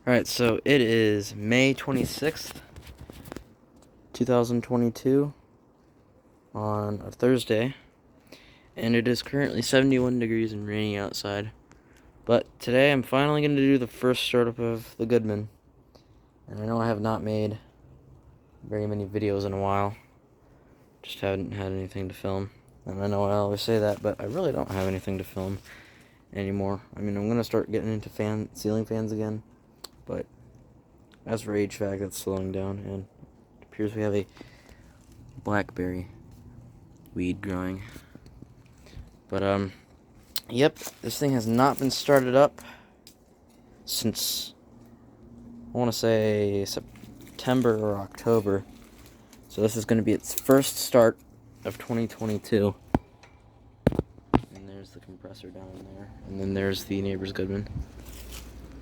Alright, so it is May 26th, 2022, on a Thursday, and it is currently 71 degrees and rainy outside. But today I'm finally going to do the first startup of the Goodman. And I know I have not made very many videos in a while, just haven't had anything to film. And I know I always say that, but I really don't have anything to film anymore. I mean, I'm going to start getting into ceiling fans again, but as for HVAC, that's slowing down, and it appears we have a blackberry weed growing. But, yep, this thing has not been started up since, I want to say, September or October. So this is going to be its first start of 2022. And there's the compressor down there, and then there's the neighbor's Goodman.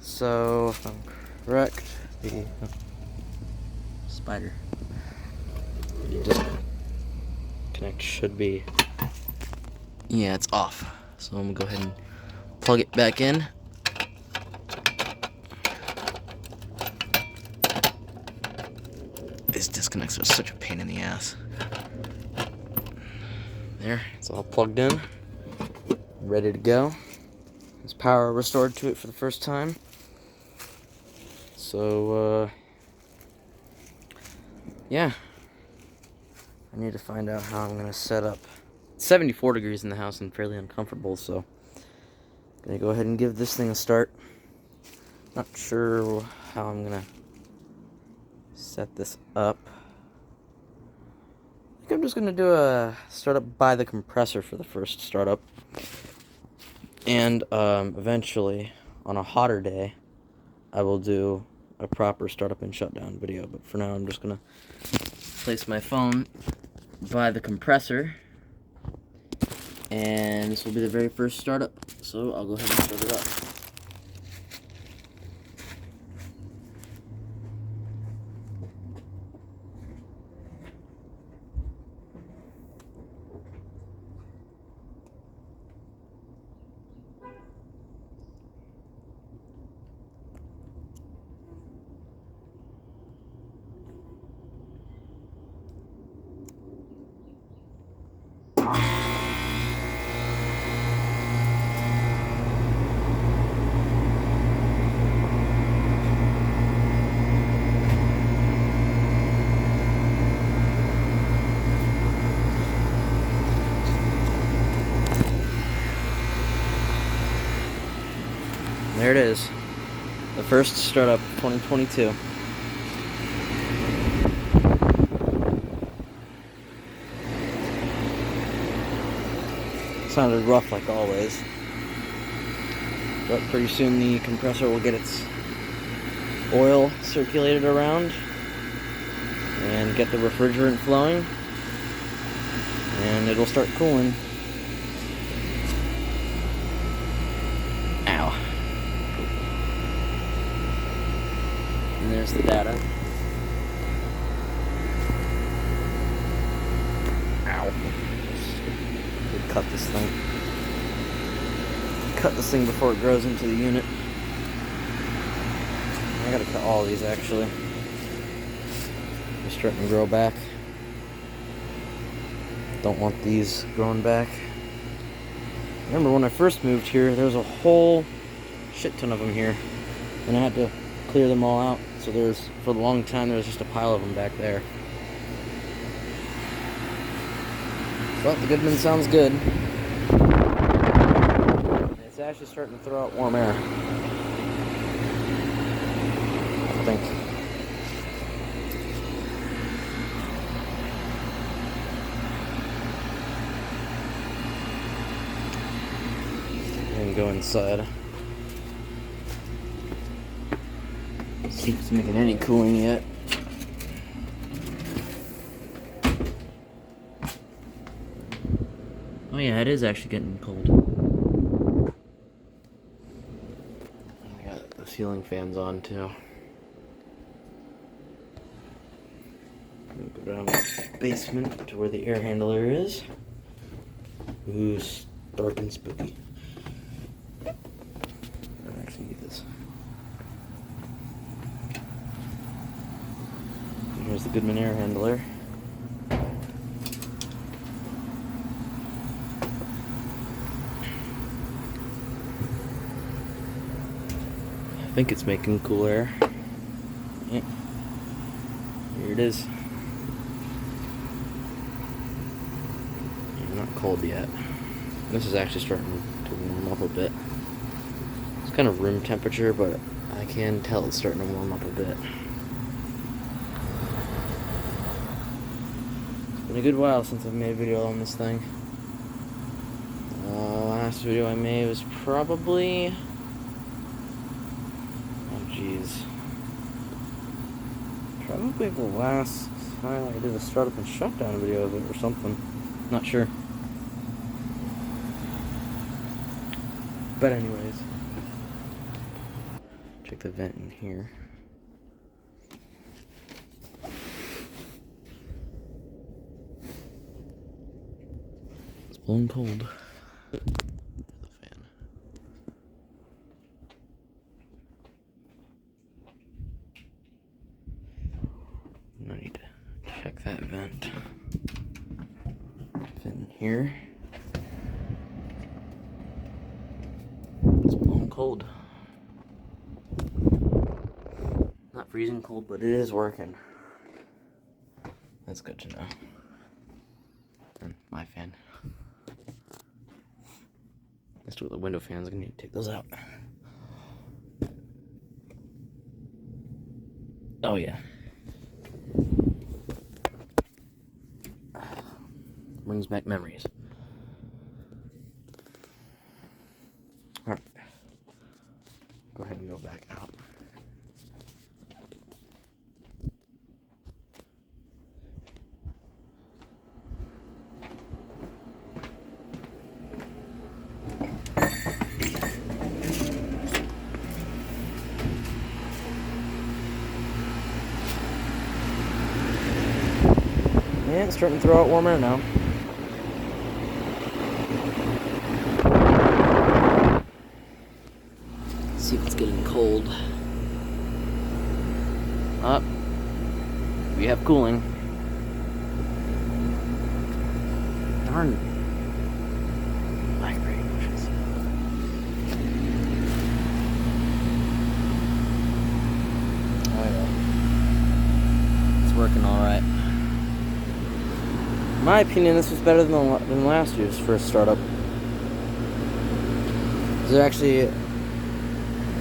So, if I'm correct, the spider disconnect should be, yeah, it's off. So I'm gonna go ahead and plug it back in. These disconnects are such a pain in the ass. There, it's all plugged in, ready to go. There's power restored to it for the first time. So, yeah. I need to find out how I'm gonna set up. It's 74 degrees in the house and fairly uncomfortable, so I'm gonna go ahead and give this thing a start. Not sure how I'm gonna set this up. I think I'm just gonna do a startup by the compressor for the first startup. And eventually, on a hotter day, I will do a proper startup and shutdown video. But for now, I'm just gonna place my phone by the compressor, and this will be the very first startup. So I'll go ahead and start it up. There it is, the first startup 2022. Sounded rough like always, but pretty soon the compressor will get its oil circulated around and get the refrigerant flowing, and it'll start cooling. Ow. And there's the data. Ow. Cut this thing. Cut this thing before it grows into the unit. I gotta cut all of these actually. They're starting to grow back. Don't want these growing back. Remember when I first moved here, there was a whole shit ton of them here, and I had to clear them all out. So for a long time, there was just a pile of them back there. But the Goodman sounds good. It's actually starting to throw out warm air, I think. And go inside. See if it's making any cooling yet. Oh yeah, it is actually getting cold. I got the ceiling fans on too. Go down to the basement to where the air handler is. Ooh, dark and spooky. I don't actually need this. Here's the Goodman air handler. I think it's making cool air. Yeah. Here it is. Not cold yet. This is actually starting to warm up a bit. It's kind of room temperature, but I can tell it's starting to warm up a bit. It's been a good while since I've made a video on this thing. Last video I made was probably... oh jeez. Probably the last time I did a startup and shutdown video of it or something. Not sure. But anyways, check the vent in here. It's blowing cold. The fan. I need to check that vent. Vent in here. It's blowing cold. Not freezing cold, but it is working. That's good to know. And my fan. Let's do it with the window fans. I'm gonna need to take those out. Oh yeah. Brings back memories. Alright. Go ahead and go back out. Yeah, it's starting to throw out warm air now. See if it's getting cold. Up. We have cooling. Darn. Blackberry bushes. Oh yeah. It's working alright. In my opinion, this was better than last year's first startup. It actually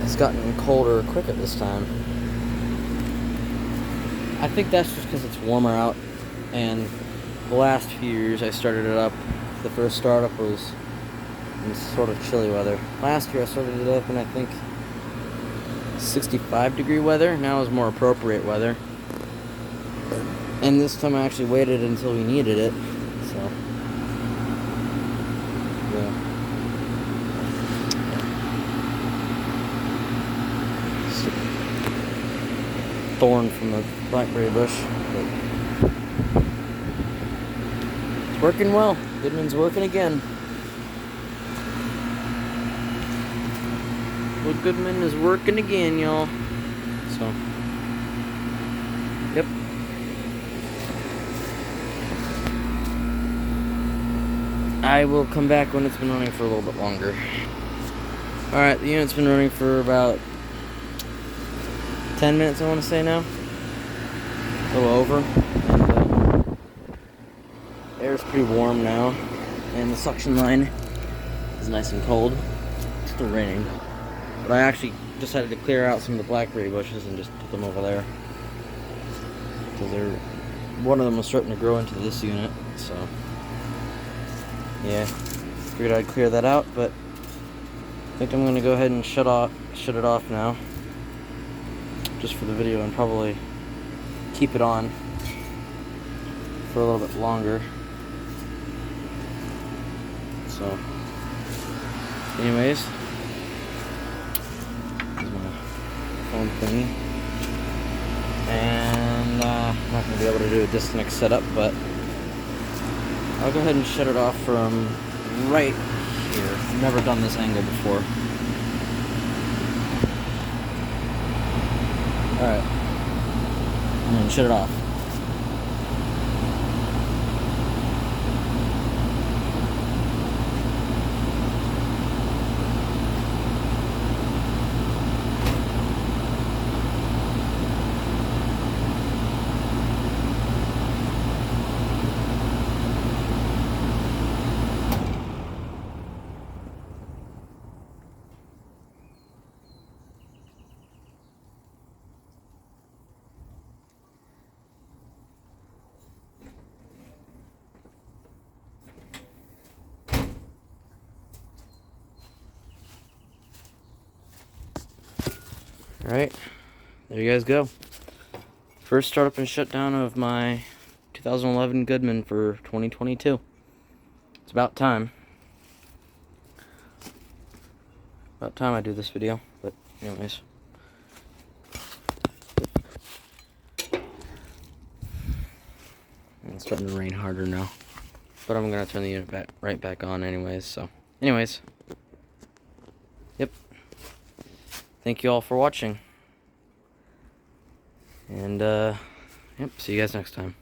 has gotten colder quicker this time. I think that's just because it's warmer out, and the last few years I started it up, the first startup was in sort of chilly weather. Last year I started it up in, I think, 65-degree weather. Now is more appropriate weather. And this time I actually waited until we needed it, so, yeah. Thorn from the blackberry bush, but it's working well. Goodman's working again. Well, Goodman is working again, y'all. So, yep. I will come back when it's been running for a little bit longer. Alright, the unit's been running for about 10 minutes, I want to say now. A little over. And air's pretty warm now. And the suction line is nice and cold. It's still raining. But I actually decided to clear out some of the blackberry bushes and just put them over there. Because one of them was starting to grow into this unit, so... yeah, figured I'd clear that out, but I think I'm gonna go ahead and shut it off now, just for the video, and probably keep it on for a little bit longer. So, anyways, here's my phone thingy, and I'm not gonna be able to do a disconnect setup, but I'll go ahead and shut it off from right here. I've never done this angle before. Alright. And then shut it off. Alright, there you guys go. First startup and shutdown of my 2011 Goodman for 2022. It's about time. About time I do this video, but anyways. It's starting to rain harder now. But I'm going to turn the unit right back on anyways, so. Anyways. Yep. Thank you all for watching. And, yep, see you guys next time.